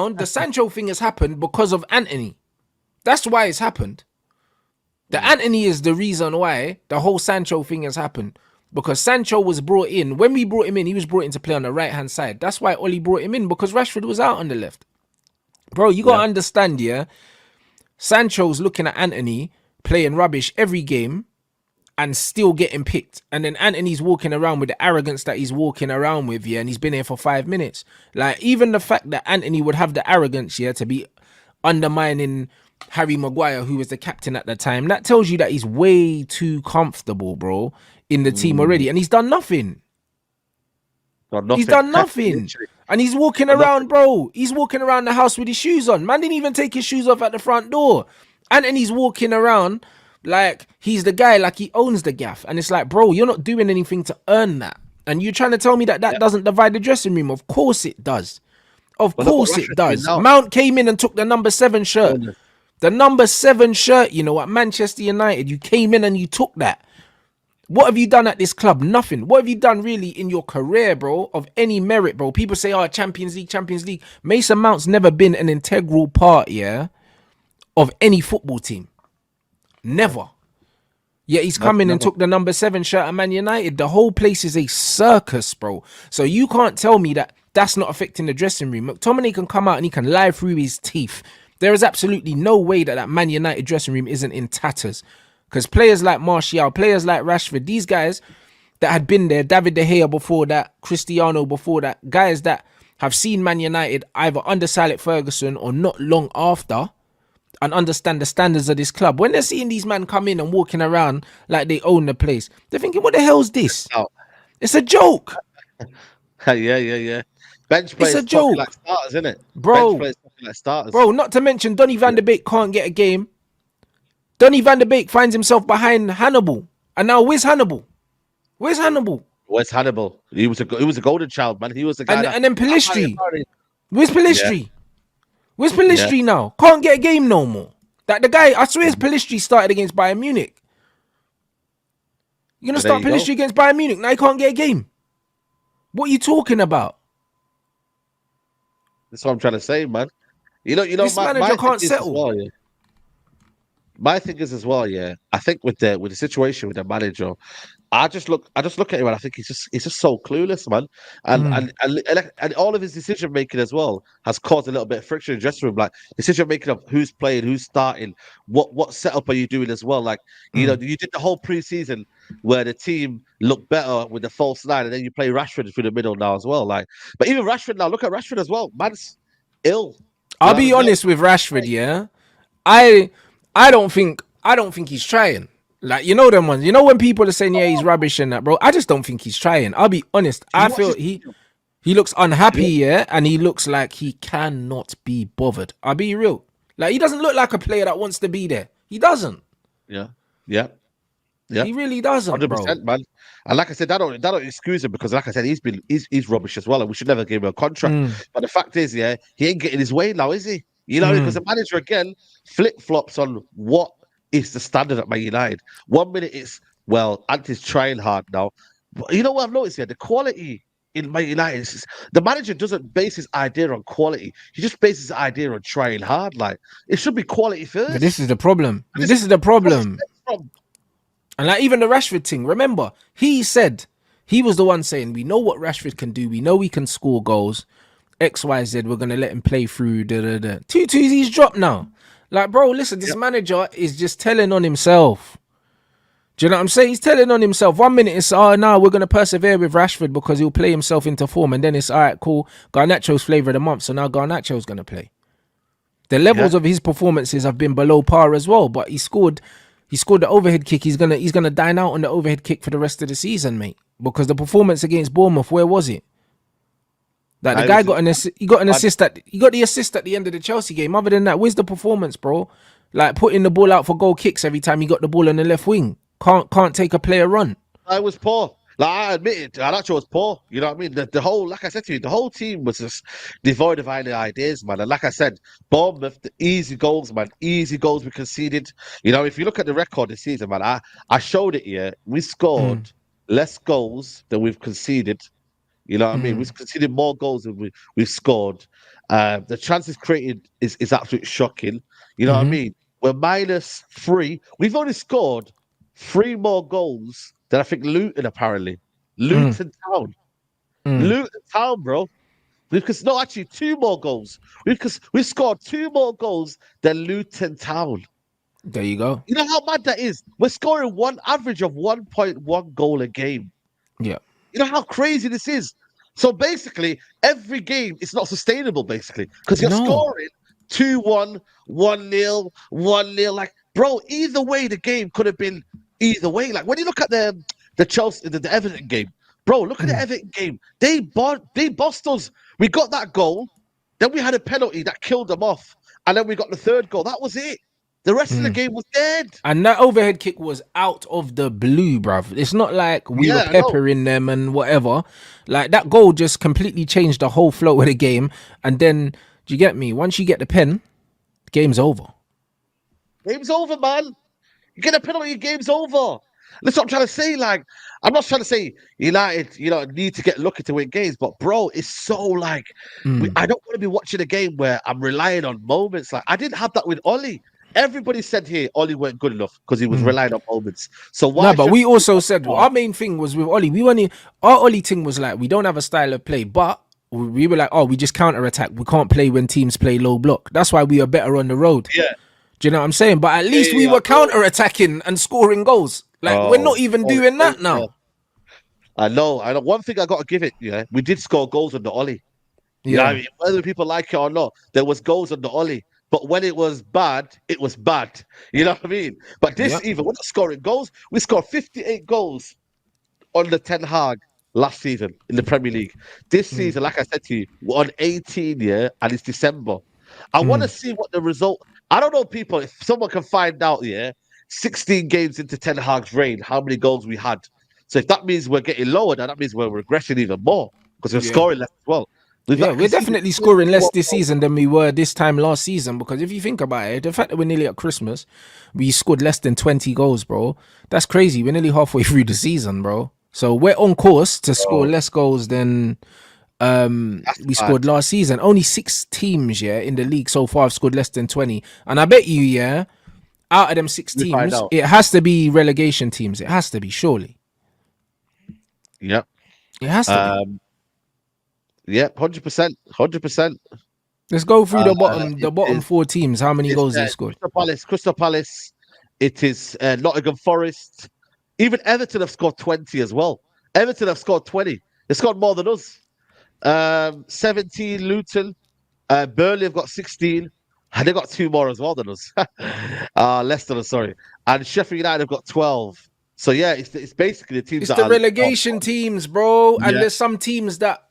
around, the Sancho thing has happened because of Anthony. That's why it's happened. The Anthony is the reason why the whole Sancho thing has happened. Because Sancho was brought in. When we brought him in, he was brought in to play on the right-hand side. That's why Oli brought him in, because Rashford was out on the left. Bro, you got to understand, yeah? Sancho's looking at Anthony playing rubbish every game and still getting picked. And then Anthony's walking around with the arrogance that he's walking around with, yeah? And he's been here for 5 minutes. Like, even the fact that Anthony would have the arrogance, yeah, to be undermining Harry Maguire, who was the captain at the time, that tells you that he's way too comfortable, bro, in the team already. And he's done nothing. He's done nothing. And he's walking around, bro. He's walking around the house with his shoes on. Man didn't even take his shoes off at the front door. And he's walking around like he's the guy, like he owns the gaff. And it's like, bro, you're not doing anything to earn that. And you're trying to tell me that doesn't divide the dressing room. Of course it does. Of course it does. Mount came in and took the number 7 shirt. The number 7 shirt, you know, at Manchester United. You came in and you took that. What have you done at this club? Nothing. What have you done really in your career, bro, of any merit, bro? People say, oh, Champions League, Champions League. Mason Mount's never been an integral part, yeah, of any football team. Never. Yet he's come in and took the number 7 shirt at Man United. The whole place is a circus, bro. So you can't tell me that that's not affecting the dressing room. McTominay can come out and he can lie through his teeth. There is absolutely no way that Man United dressing room isn't in tatters. Because players like Martial, players like Rashford, these guys that had been there, David De Gea before that, Cristiano before that, guys that have seen Man United either under Sir Alex Ferguson or not long after and understand the standards of this club. When they're seeing these men come in and walking around like they own the place, they're thinking, what the hell's this? Oh. It's a joke. Yeah. Bench players it's a joke. Like starters, isn't it? Bro, bench players like starters. Bro, not to mention Donny van der Beek can't get a game. Donny van der Beek finds himself behind Hannibal. And now where's Hannibal? Where's Hannibal? Where's Hannibal? He was a golden child, man. He was the guy. And then Pellistri. Where's Pellistri? Yeah. Where's Pellistri now? Can't get a game no more. That the guy, I swear Pellistri started against Bayern Munich. You're going to start Pellistri against Bayern Munich. Now he can't get a game. What are you talking about? That's what I'm trying to say, man. You know, this manager can't settle. Well, yeah. My thing is as well, yeah. I think with the situation with the manager, I just look at him and I think he's just so clueless, man. And all of his decision making as well has caused a little bit of friction in the dressing room. Like decision making of who's playing, who's starting, what setup are you doing as well. Like you know, you did the whole preseason where the team looked better with the false 9, and then you play Rashford through the middle now as well. Like, but even Rashford now, look at Rashford as well. Man's ill. I'll be honest with Rashford, yeah. I don't think he's trying. Like, you know them ones. You know when people are saying, yeah, he's rubbish and that, bro. I just don't think he's trying. I'll be honest. I feel he looks unhappy, yeah, and he looks like he cannot be bothered. I'll be real. Like, he doesn't look like a player that wants to be there. He doesn't. Yeah. He really doesn't, 100%, bro. Man. And like I said, that don't excuse him because, like I said, he's rubbish as well, and we should never give him a contract. But the fact is, yeah, he ain't getting his way now, is he? You know, because the manager again flip-flops on what is the standard at Man United. 1 minute it's, well, Anti's trying hard now. But you know what I've noticed here? The quality in Man United, the manager doesn't base his idea on quality. He just bases his idea on trying hard. Like, it should be quality first. But this is the problem. This is the problem. And like even the Rashford thing, remember, he said, he was the one saying, we know what Rashford can do. We know he can score goals. XYZ, we're going to let him play through. 2-2, he's dropped now. Like, bro, listen, this manager is just telling on himself. Do you know what I'm saying? He's telling on himself. 1 minute it's, we're going to persevere with Rashford because he'll play himself into form. And then it's, all right, cool. Garnacho's flavour of the month. So now Garnacho's going to play. The levels of his performances have been below par as well. But he scored the overhead kick. He's gonna dine out on the overhead kick for the rest of the season, mate. Because the performance against Bournemouth, where was it? Like the guy got the assist at the end of the Chelsea game. Other than that, where's the performance, bro? Like putting the ball out for goal kicks every time he got the ball on the left wing. Can't take a player run. I was poor. Like I admit it, Garnacho was poor. You know what I mean? The whole, like I said to you, the whole team was just devoid of any ideas, man. And like I said, Bournemouth, the easy goals, man. Easy goals we conceded. You know, if you look at the record this season, man, I showed it here. We scored less goals than we've conceded. You know what I mean? We've conceded more goals than we've scored. The chances created is absolutely shocking. You know what I mean? We're -3. We've only scored 3 more goals than I think Luton, apparently. Mm. Luton Town. Mm. Luton Town, bro. Because no, actually, 2 more goals. We've scored 2 more goals than Luton Town. There you go. You know how mad that is? We're scoring one average of 1.1 goal a game. Yeah. You know how crazy this is? So basically, every game is not sustainable, basically, because you're No. scoring 2-1, 1-0, 1-0. Like, bro, either way, the game could have been either way. Like, when you look at the Chelsea, the Everton game, bro, look at the Everton game. They bossed us. We got that goal, then we had a penalty that killed them off, and then we got the third goal. That was it. The rest of the game was dead. And that overhead kick was out of the blue, bruv. It's not like we were Yeah, I know. peppering them and whatever. Like, that goal just completely changed the whole flow of the game. And then, do you get me? Once you get the pen, game's over. Game's over, man. You get a penalty, game's over. That's what I'm trying to say. Like, I'm not trying to say United, need to get lucky to win games, but bro, it's so like I don't want to be watching a game where I'm relying on moments. Like, I didn't have that with Ollie. Everybody said here Ollie weren't good enough because he was relying on moments. So why? No, but we also said our main thing was with Ollie. Our Ollie thing was like, we don't have a style of play, but we were like, oh, we just counter attack. We can't play when teams play low block. That's why we are better on the road. Yeah. Do you know what I'm saying? But at least we were counter attacking and scoring goals. Like, we're not even doing that now. I know. One thing I got to give it, we did score goals on the Ollie. You know what I mean? Whether people like it or not, there was goals on the Ollie. But when it was bad, it was bad. You know what I mean? But this we're not scoring goals. We scored 58 goals on the Ten Hag last season in the Premier League. This season, like I said to you, we're on 18, and it's December. I want to see what the result. I don't know, people. If someone can find out, 16 games into Ten Hag's reign, how many goals we had. So if that means we're getting lower, then that means we're regressing even more because we're scoring less as well. We're definitely scoring less this season than we were this time last season, because if you think about it, the fact that we're nearly at Christmas, we scored less than 20 goals, bro. That's crazy. We're nearly halfway through the season, bro. So we're on course to score less goals than we scored last season. Only 6 teams, in the league so far have scored less than 20. And I bet you, out of them 6 teams, it has to be relegation teams. It has to be, surely. Yep. It has to be. Yeah, 100%. Let's go through the bottom 4 teams. How many goals they scored? Crystal Palace. It is Nottingham Forest. Even Everton have scored 20 as well. Everton have scored 20. They scored more than us. 17 Luton. Burnley have got 16. And they got 2 more as well than us. Leicester, sorry. And Sheffield United have got 12. So yeah, it's basically the teams. It's the relegation teams, bro. And there's some teams that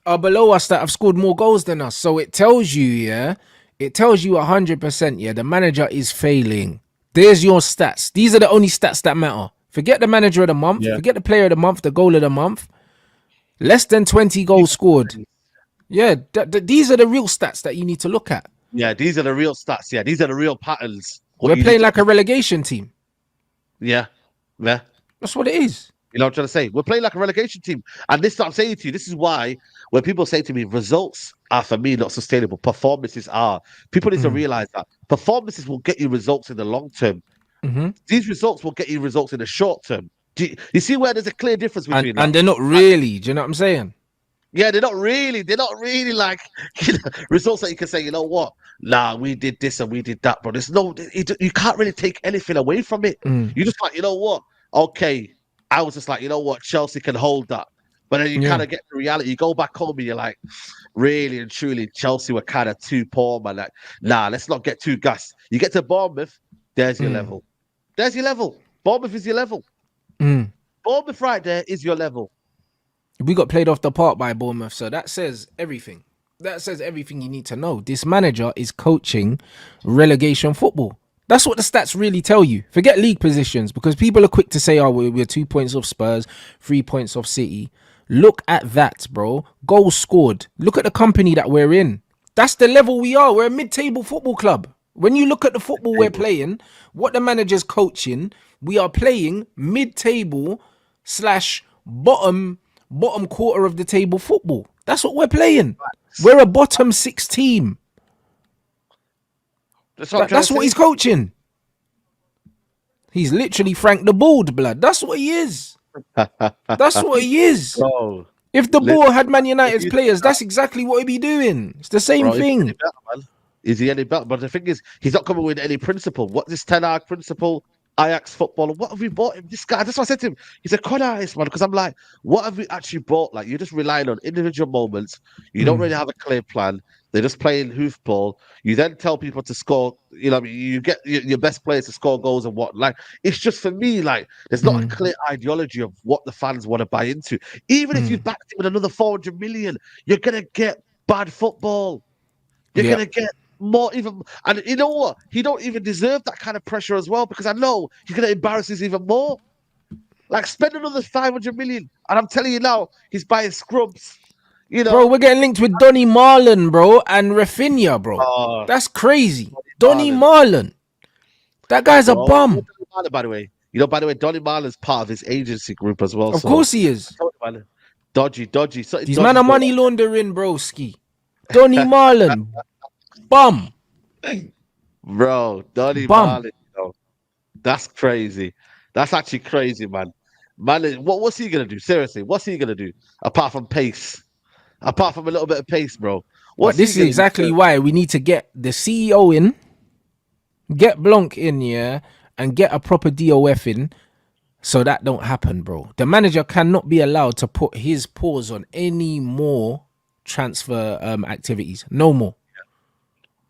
are below us that have scored more goals than us. So it tells you, it tells you 100%, the manager is failing. There's your stats. These are the only stats that matter. Forget the manager of the month. Forget the player of the month, the goal of the month. Less than 20 goals scored. Yeah, these are the real stats that you need to look at. Yeah, these are the real stats. Yeah, these are the real patterns. We're playing like a relegation team. Yeah. That's what it is. You know what I'm trying to say? We're playing like a relegation team. And this is what I'm saying to you. This is why when people say to me, results are for me not sustainable, performances are. People need to realize that performances will get you results in the long term. These results will get you results in the short term. You see where there's a clear difference between and they're not really. Do you know what I'm saying? Yeah, they're not really like results that you can say, you know what? Nah, we did this and we did that, bro. There's no, you can't really take anything away from it. You just like, you know what? Okay, I was just like, you know what? Chelsea can hold that. But then you kind of get the reality. You go back home and you're like, really and truly, Chelsea were kind of too poor, man. Like, nah, let's not get too gassed. You get to Bournemouth, there's your level. There's your level. Bournemouth is your level. Bournemouth right there is your level. We got played off the park by Bournemouth, so that says everything. That says everything you need to know. This manager is coaching relegation football. That's what the stats really tell you. Forget league positions, because people are quick to say, oh, we're 2 points off Spurs, 3 points off City. Look at that, bro. Goals scored. Look at the company that we're in. That's the level we are. We're a mid-table football club. When you look at the football we're playing, what the manager's coaching, we are playing mid-table / bottom quarter of the table football. That's what we're playing. We're a bottom 6 team. That's what he's coaching. He's literally Frank the Bald, blood. That's what he is. That's what he is. Bro, if the ball had Man United's players, that's exactly what he'd be doing. It's the same thing. Is he any better? But the thing is, he's not coming with any principle. What this Ten Hag principle, Ajax football, what have we bought him? This guy, that's what I said to him. He's a con artist, man. Because I'm like, what have we actually bought? Like, you're just relying on individual moments. You don't really have a clear plan. They're just playing hoofball. You then tell people to score. You know, you get your best players to score goals and what. Like, it's just for me. Like, there's not a clear ideology of what the fans want to buy into. Even if you backed him with another 400 million, you're gonna get bad football. You're gonna get more even, and you know what? He don't even deserve that kind of pressure as well, because I know he's gonna embarrass us even more. Like, spend another 500 million, and I'm telling you now, he's buying scrubs. You know, bro, we're getting linked with Donny Marlon, bro, and Rafinha, bro. That's crazy. Donny Marlon. That guy's a bum. By the way, Donny Marlon's part of his agency group as well. Of course he is. Dodgy. These man are money laundering, broski. Donny Marlon, bum. Bro, Donny Marlon, you know, that's crazy. That's actually crazy, man. What's he gonna do? Seriously, what's he gonna do apart from pace? Apart from a little bit of pace, bro. This is exactly why we need to get the CEO in, get Blanc in, yeah, and get a proper DOF in, so that don't happen, bro. The manager cannot be allowed to put his paws on any more transfer activities. No more.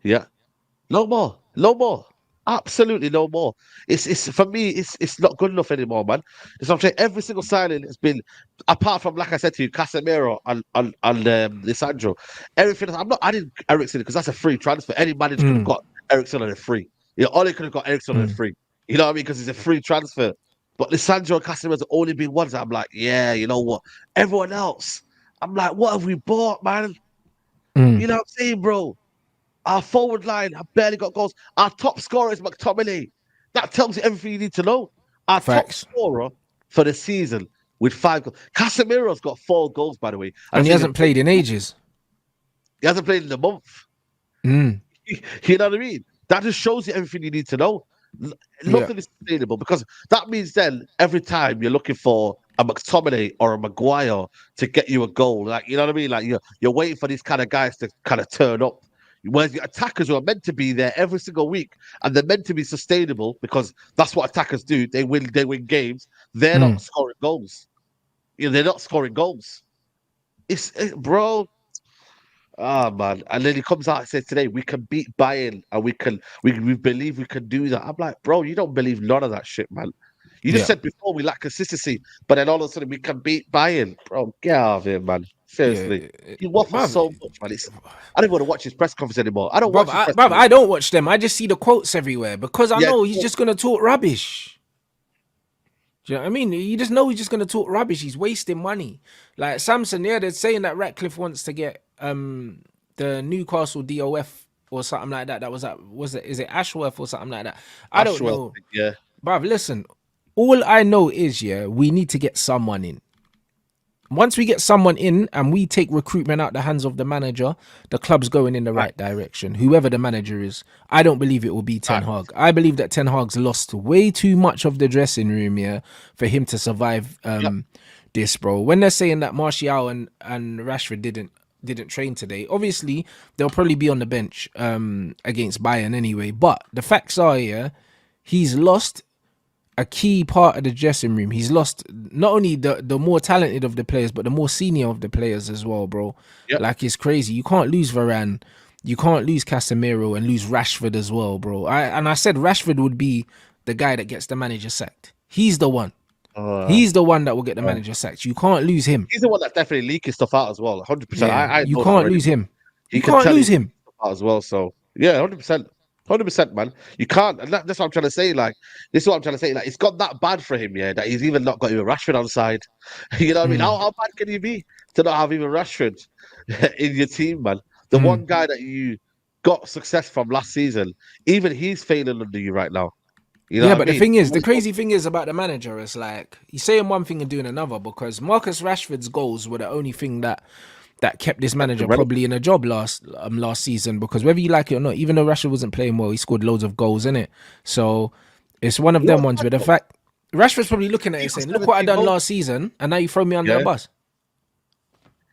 Yeah. No more. Absolutely no more. It's for me, it's not good enough anymore, man. It's what I'm saying. Every single signing has been, apart from, like I said to you, Casemiro and Sancho. Everything else, I'm not adding Eriksen because that's a free transfer. Any manager could have got Eriksen on a free. You know, Ole could have got Eriksen on a free. You know what I mean? Because it's a free transfer. But Lisandro and Casemiro's have only been ones that I'm like, yeah, you know what? Everyone else, I'm like, what have we bought, man? You know what I'm saying, bro? Our forward line have barely got goals. Our top scorer is McTominay. That tells you everything you need to know. Our top scorer for the season with 5 goals. Casemiro's got 4 goals, by the way. And he hasn't played in ages. He hasn't played in a month. You know what I mean? That just shows you everything you need to know. Nothing is sustainable, because that means then every time you're looking for a McTominay or a Maguire to get you a goal, like, you know what I mean? Like, you're waiting for these kind of guys to kind of turn up. Whereas the attackers who are meant to be there every single week, and they're meant to be sustainable, because that's what attackers do. They win games. They're not scoring goals. You know, they're not scoring goals. Bro. Oh man. And then he comes out and says today, we can beat Bayern, and we believe we can do that. I'm like, bro, you don't believe none of that shit, man. You just said before we lack consistency, but then all of a sudden we can beat Bayern. Bro, get out of here, man. Seriously. He waffles so much, man. I don't want to watch his press conference anymore. I don't watch his press conference. I don't watch them. I just see the quotes everywhere, because I know he's just going to talk rubbish. Do you know what I mean? You just know he's just going to talk rubbish. He's wasting money. Like Samson, they're saying that Ratcliffe wants to get the Newcastle DOF or something like that. Is it Ashworth or something like that? I don't know. Yeah. But listen, all I know is, we need to get someone in. Once we get someone in and we take recruitment out the hands of the manager, the club's going in the right direction. Whoever the manager is, I don't believe it will be Ten Hag. I believe that Ten Hag's lost way too much of the dressing room for him to survive this, bro. When they're saying that Martial and Rashford didn't train today, obviously they'll probably be on the bench against Bayern anyway. But the facts are, he's lost a key part of the dressing room. He's lost not only the more talented of the players, but the more senior of the players as well, bro. Like, it's crazy. You can't lose Varane, you can't lose Casemiro, and lose Rashford as well, bro. I said Rashford would be the guy that gets the manager sacked. He's the one. He's the one that will get the manager sacked. You can't lose him. He's the one that's definitely leaking stuff out as well. 100%. You can't lose him. You can't lose him as well. So 100%. 100%, man. You can't. And that's what I'm trying to say. Like, this is what I'm trying to say. Like, it's got that bad for him, that he's even not got even Rashford on side. You know what I mean? How bad can you be to not have even Rashford in your team, man? The one guy that you got success from last season, even he's failing under you right now. You know but the crazy thing is about the manager is, like, he's saying one thing and doing another, because Marcus Rashford's goals were the only thing that that kept this manager probably in a job last season, because whether you like it or not, even though Rashford wasn't playing well, he scored loads of goals in it. So it's one of them ones where the fact Rashford's probably looking at it saying, "Look what I done last season, and now you throw me under the bus."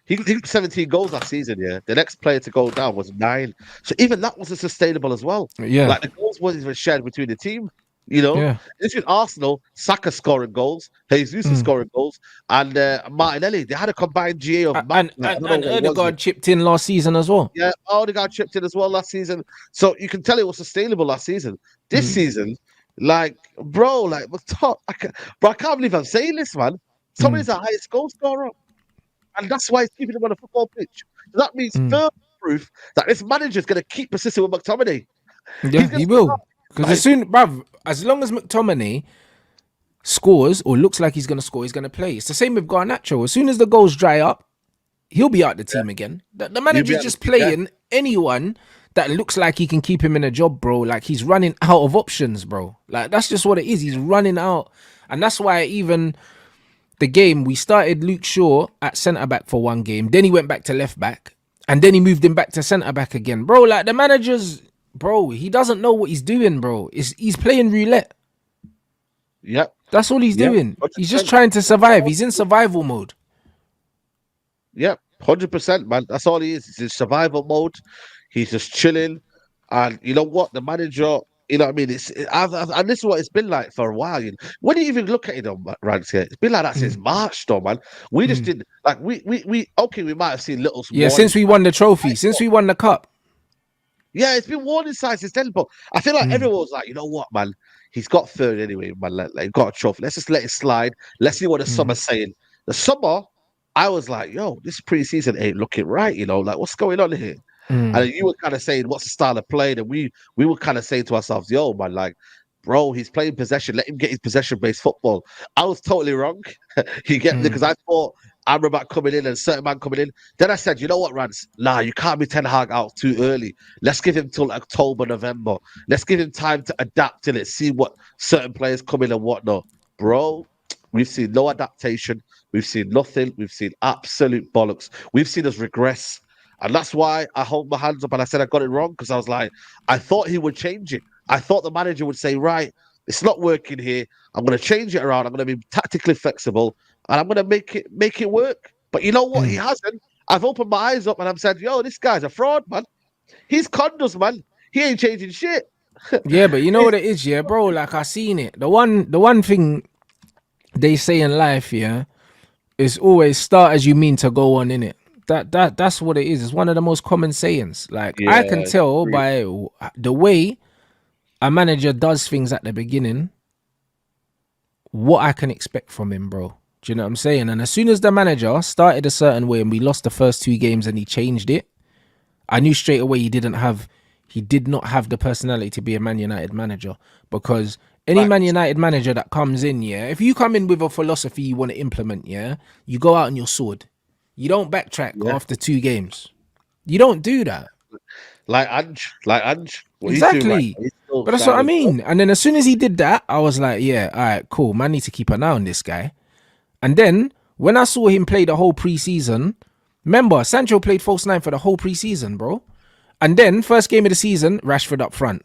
He got 17 goals last season, yeah. The next player to go down was 9. So even that wasn't sustainable as well. Yeah. Like the goals wasn't even shared between the team, you know? Yeah. This is Arsenal, Saka scoring goals, Jesus scoring goals, and Martinelli. They had a combined GA of... And Ødegaard chipped in last season as well. Yeah, Ødegaard chipped in as well last season. So you can tell it was sustainable last season. This season, like, bro, like, I can't believe I'm saying this, man. Somebody's the highest goal scorer. And that's why he's keeping him on the football pitch. So that means further proof that this manager's going to keep persisting with McTominay. Yeah, he will. Because as long as McTominay scores or looks like he's going to score, he's going to play. It's the same with Garnacho. As soon as the goals dry up, he'll be out the team again. The manager's just playing anyone that looks like he can keep him in a job, bro. Like, he's running out of options, bro. Like, that's just what it is. He's running out. And that's why even... the game, we started Luke Shaw at centre-back for one game. Then he went back to left-back. And then he moved him back to centre-back again. Bro, like, the manager's... Bro, he doesn't know what he's doing, bro. He's playing roulette. Yep. That's all he's doing. 100%. He's just trying to survive. He's in survival mode. Yep, 100%, man. That's all he is. He's in survival mode. He's just chilling. And you know what? The manager... You know what I mean? And this is what it's been like for a while. You know? When you even look at it on Rants here, it's been like that since March, though, man. We just did like we might have seen little. Yeah, since we won the trophy, since we won the cup. Yeah, it's been warning signs since then. But I feel like everyone was like, you know what, man? He's got third anyway, man. Like, he got a trophy. Let's just let it slide. Let's see what the summer's saying. The summer, I was like, yo, this preseason ain't looking right. You know, like what's going on here? And you were kind of saying, what's the style of play? And we were kind of saying to ourselves, yo, man, like, bro, he's playing possession. Let him get his possession-based football. I was totally wrong. Because I thought Amrabat coming in and certain man coming in. Then I said, you know what, Rants? Nah, you can't be Ten Hag out too early. Let's give him till October, November. Let's give him time to adapt to it, see what certain players come in and whatnot. Bro, we've seen no adaptation. We've seen nothing. We've seen absolute bollocks. We've seen us regress. And that's why I hold my hands up and I said I got it wrong, because I was like, I thought he would change it. I thought the manager would say, right, it's not working here. I'm going to change it around. I'm going to be tactically flexible and I'm going to make it work. But you know what? He hasn't. I've opened my eyes up and I've said, yo, this guy's a fraud, man. He's conned us, man. He ain't changing shit. Yeah, but you know what it is, yeah, bro? Like, I seen it. The one thing they say in life, yeah, is always start as you mean to go on, innit? That's what it is. It's one of the most common sayings. Like, I can tell by the way a manager does things at the beginning what I can expect from him, bro. Do you know what I'm saying? And as soon as the manager started a certain way and we lost the first 2 games and he changed it, I knew straight away he did not have the personality to be a Man United manager. Because any Man United manager that comes in, yeah, if you come in with a philosophy you want to implement, yeah, you go out on your sword. You don't backtrack after 2 games. You don't do that. Like Ange. Exactly. But that's what I mean. And then as soon as he did that, I was like, yeah, all right, cool. Man, I need to keep an eye on this guy. And then when I saw him play the whole preseason, remember, Sancho played false 9 for the whole preseason, bro. And then first game of the season, Rashford up front.